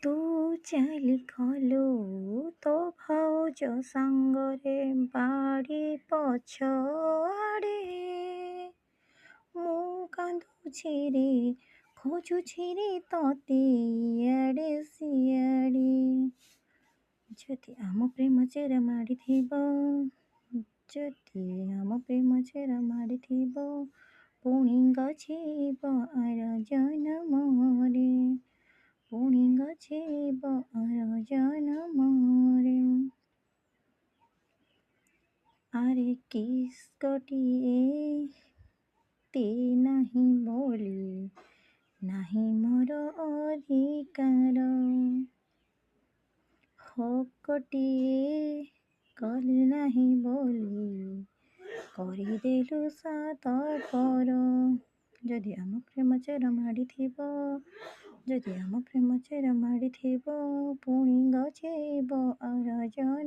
ତୁ ଚାଲି ଗଲୁ ତୋ ଭାଉଜ ସାଙ୍ଗରେ ବାଡ଼ି ପଛଆଡ଼େ। ମୁଁ କାନ୍ଦୁଛି ରେ ଖୋଜୁଛି ରେ ତତେ ଇଆଡ଼େ ସିଆଡ଼େ। ଯଦି ଆମ ପ୍ରେମ ଚେର ମାଡ଼ିଥିବ, ଯଦି ଆମ ପ୍ରେମ ଚେର ମାଡ଼ିଥିବ, ପୁଣି ଗଛିବ ଆର ଜନମରେ, ପୁଣି ଗଛିବ ଆର ଜନମରେ। ଆରେ କିସ୍ ଗୋଟିଏ ତେ ନାହିଁ ବୋଲି ନାହିଁ ମୋର ଅଧିକାର। ହକଟିଏ କଲି ନାହିଁ ବୋଲି କରିଦେଲୁ ସାତ ପର। ଯଦି ଆମ ପ୍ରେମ ଚେର ମାଡ଼ିଥିବ, ଯଦି ଆମ ପ୍ରେମ ଚେର ମାଡ଼ିଥିବ, ପୁଣି ଗଛିବ ଆର ଜନମରେ।